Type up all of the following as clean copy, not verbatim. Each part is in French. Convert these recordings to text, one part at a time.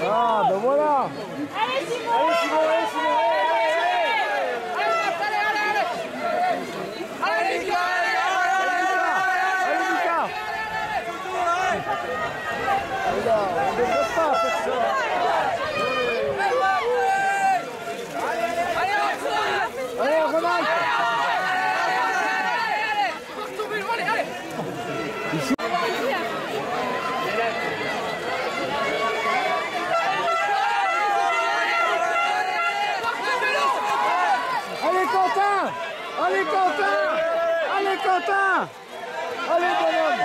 Ah, ben voilà. Allez, Simon. Allez, Simon, allez, Simon. Allez, Mika. Allez, Mika. Regarde, on ne devrait pas faire ça. Allez, Ronald. Allez, Quentin. Allez, Quentin. Allez, Quentin. Allez, bonhomme.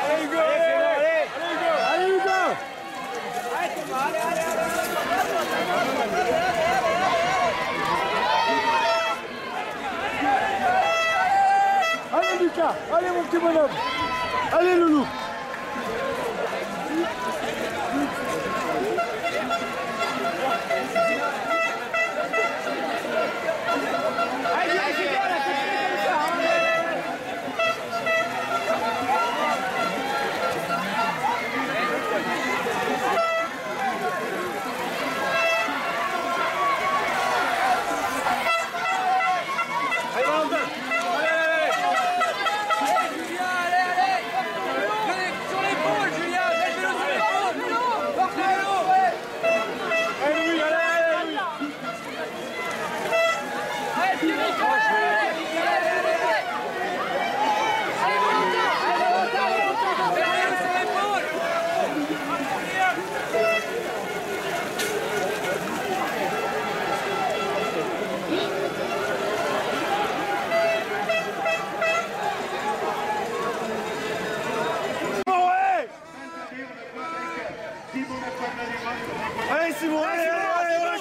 Allez, Hugo. Allez, Hugo. Allez, Lucas. Allez, mon petit bonhomme. Allez, Loulou. Allez, Simon, allez, allez, allez,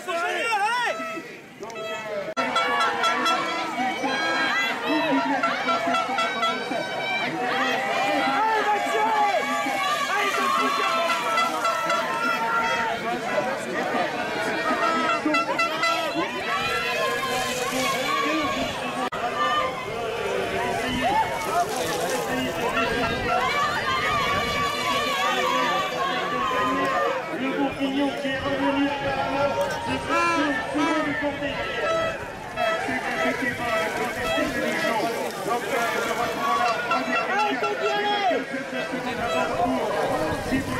Bourguignon qui est revenu apparemment, c'est Simon du Comté. C'est effectivement la contestation des gens. Donc nous retrouvons la première ligne. Et quelques secondes avant pour Simon.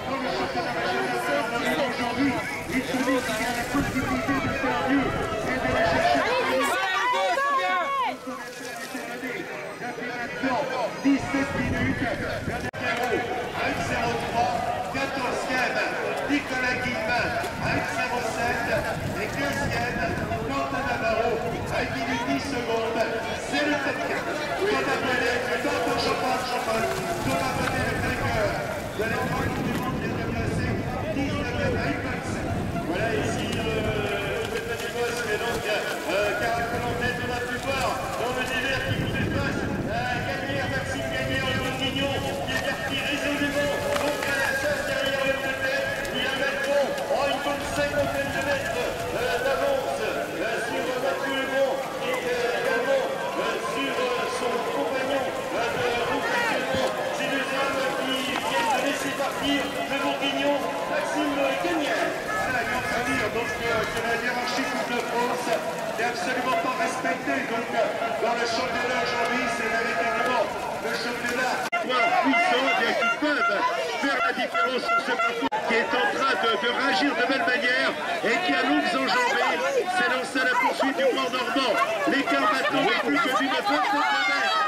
Dans le championnat régional aujourd'hui, il se dit qu'il y a la possibilité de faire mieux et de la chercher. 17 minutes, Bernard Guéraud, 1,03, 14e, Nicolas Guillemin, 1,07 et 15e, Quentin Navarro, 1 minute 10 secondes, c'est le top 4. Thomas Benet, Quentin Champagne, Thomas Benet, le vainqueur de l'épreuve du monde qui est déplacé, 19e à 1,27. Voilà ici le petit boss, mais donc Caracolonté, Thomas Pupard, dans le délire qui vous dépasse. Maxime Gagnère, le Bourguignon, qui est parti résolument, donc à la chasse derrière le PP, il a Macron, une bonne cinquantaine de mètres d'avance sur Mathieu Lebon et également sur son compagnon de route actuellement, c'est deux hommes qui viennent de laisser partir le Bourguignon, Maxime Gagnère. La grande famille donc de la hiérarchie Coupe de France n'est absolument pas respectée donc dans le championnat aujourd'hui, c'est véritablement le championnat puissant qui peuvent faire la différence sur ce parcours qui est en train de réagir de belle manière et qui a longues enjambées s'est lancé à la poursuite du Grand Normand. L'écart maintenant est plus que d'une vingtaine de mètres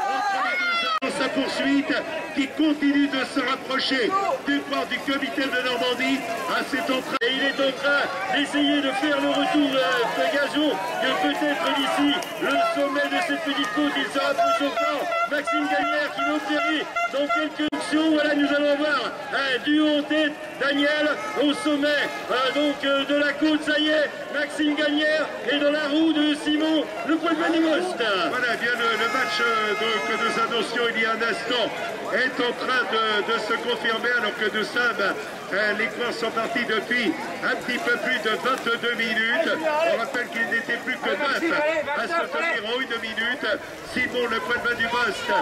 entre les deux hommes. Sa poursuite qui continue de se rapprocher du port du comité de Normandie à cet entrain. Et il est en train d'essayer de faire le retour de gazon que peut-être d'ici le sommet de cette petite côte il sera plus au fort. Maxime Gagnère qui va opérer dans quelques actions. Voilà, nous allons voir un duo en tête. Daniel au sommet de la côte, ça y est, Maxime Gagnère est dans la roue de Simon, le point de Manimost. Voilà, bien le match que nous annoncions il y a un instant est en train de se confirmer alors que nous sommes, les courses sont partis depuis un petit peu plus de 22 minutes. On rappelle qu'il n'était plus que 9 à ce se tenir en 1 minute. Simon, le point de main du Bost.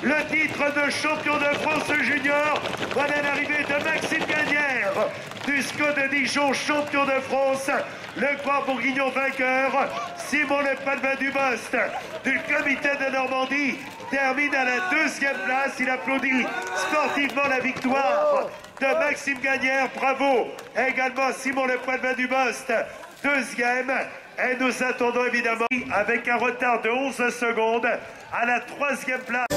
Le titre de champion de France junior, voilà l'arrivée de Maxime Gagnère du SCO de Dijon, champion de France, le Croix Bourguignon vainqueur, Simon Le Palma du Bost du comité de Normandie termine à la 2e place. Il applaudit sportivement la victoire de Maxime Gagnère, bravo également Simon Le Palma du Bost, 2e. Et nous attendons évidemment avec un retard de 11 secondes à la 3e place.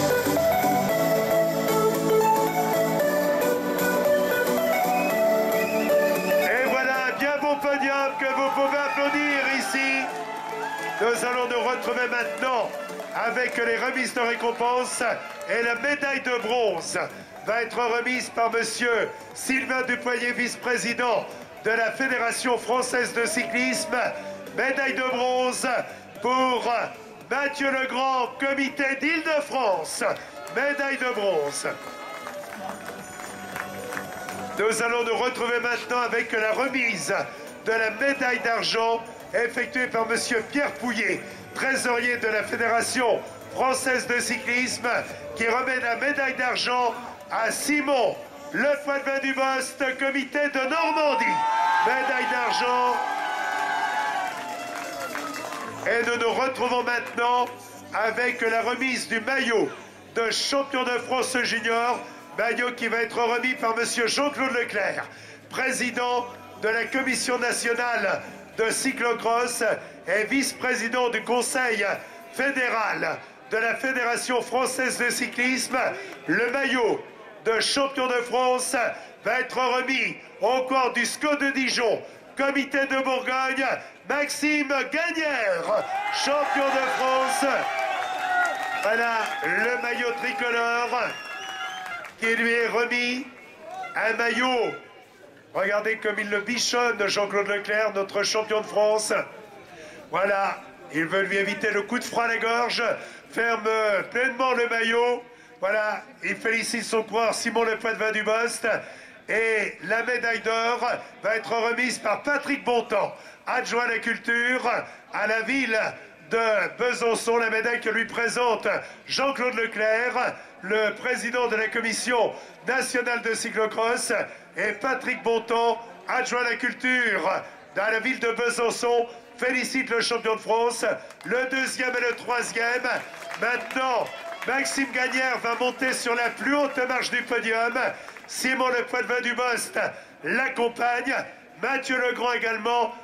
Et voilà un bien beau podium que vous pouvez applaudir ici. Nous allons nous retrouver maintenant avec les remises de récompense et la médaille de bronze va être remise par monsieur Sylvain Dupoyer, vice-président de la Fédération française de cyclisme. Médaille de bronze pour Mathieu Legrand, comité d'Île-de-France. Médaille de bronze. Nous allons nous retrouver maintenant avec la remise de la médaille d'argent effectuée par monsieur Pierre Pouillet, trésorier de la Fédération française de cyclisme, qui remet la médaille d'argent à Simon Le Palma du Bost, comité de Normandie. Médaille d'argent. Et nous nous retrouvons maintenant avec la remise du maillot de champion de France junior, maillot qui va être remis par monsieur Jean-Claude Leclerc, président de la Commission nationale de cyclocross et vice-président du Conseil fédéral de la Fédération française de cyclisme. Le maillot de champion de France va être remis au corps du SCO de Dijon, comité de Bourgogne, Maxime Gagnère, champion de France. Voilà le maillot tricolore qui lui est remis. Un maillot, regardez comme il le bichonne, Jean-Claude Leclerc, notre champion de France. Voilà, il veut lui éviter le coup de froid à la gorge, ferme pleinement le maillot. Voilà, il félicite son coureur Simon Le Palma du Bost. Et la médaille d'or va être remise par Patrick Bontemps, adjoint à la culture à la ville de Besançon. La médaille que lui présente Jean-Claude Leclerc, le président de la Commission nationale de cyclocross, et Patrick Bontemps, adjoint à la culture dans la ville de Besançon, félicite le champion de France, le 2e et le 3e. Maintenant, Maxime Gagnère va monter sur la plus haute marche du podium. Simon Le Palma du Bost l'accompagne, Mathieu Legrand également.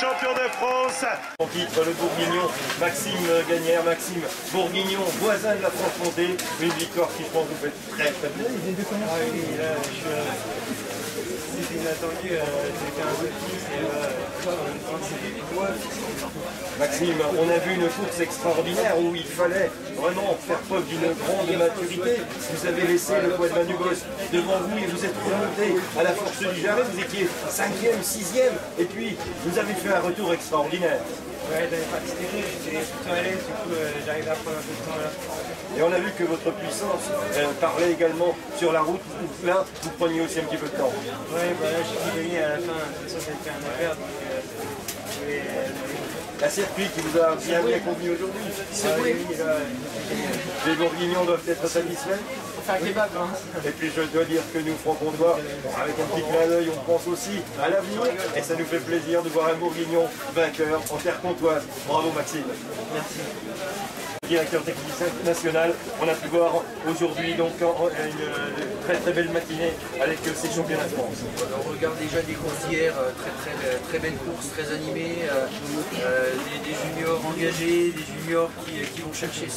champion de France. En titre, le Bourguignon, Maxime Gagnère, Maxime Bourguignon, voisin de la Franche-Comté. Une victoire qui, je pense, vous fait très très bien. Ah oui, là, c'était inattendu, c'était un peu fixe et là, Maxime, on a vu une course extraordinaire où il fallait vraiment faire preuve d'une grande maturité. Vous avez laissé le poids de Manu Boss devant vous et vous êtes remonté à la force du Jarret. Vous étiez 5e, 6e et puis vous avez fait un retour extraordinaire. Ouais, dans les parties techniques, j'étais plutôt à l'aise, du coup j'arrive à prendre un peu de temps là. Et on a vu que votre puissance parlait également sur la route. Là, vous preniez aussi un petit peu de temps. Ouais, bah là j'ai pu gagner à la fin, de toute façon ça a été un affaire, donc je vais... Un circuit qui vous a bien convenu aujourd'hui. oui, là, Les Bourguignons doivent être satisfaits. faut faire kebab, hein. Et puis je dois dire que nous, francs-comtois, avec un petit clin d'œil, on pense aussi à l'avenir. Et ça nous fait plaisir de voir un Bourguignon vainqueur en terre comtoise. Bravo Maxime. Merci. Directeur technique national, on a pu voir aujourd'hui donc une très belle matinée avec ces championnats de France. On regarde déjà des courses d'hier, très belles courses, très animées, des juniors engagés, des juniors qui vont chercher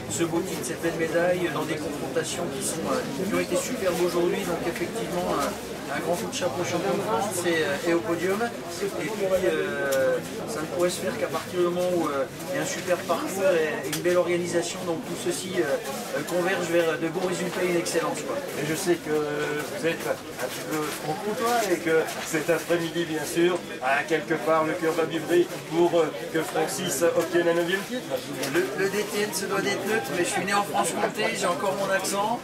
ce beau titre, cette belle médaille dans des confrontations qui ont été superbes aujourd'hui. Donc effectivement un grand coup de chapeau au champion de France et au podium. Et puis ça ne pourrait se faire qu'à partir du moment où il y a un super parcours et une belle organisation. Donc tout ceci converge vers de bons résultats et une excellence, quoi. Et je sais que vous êtes un petit peu franc-comtois et que cet après-midi, bien sûr, à quelque part, le cœur va vibrer pour que Francis obtienne un 9e titre. Le DTN se doit d'être neutre, mais je suis né en Franche-Comté, j'ai encore mon accent.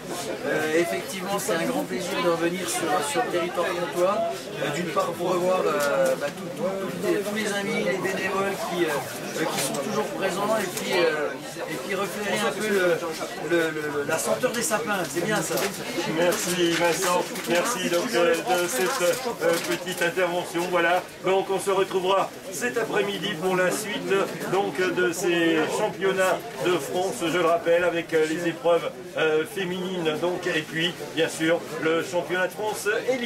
Effectivement, c'est un grand plaisir de revenir sur le territoire comtois. D'une part pour revoir tous les amis, les bénévoles qui sont toujours présents et puis refléter un peu la senteur des sapins, c'est bien ça. Merci Vincent, merci donc de cette petite intervention. Voilà, donc on se retrouvera cet après-midi pour la suite donc de ces championnats de France, je le rappelle, avec les épreuves féminines donc, et puis bien sûr le championnat de France élite.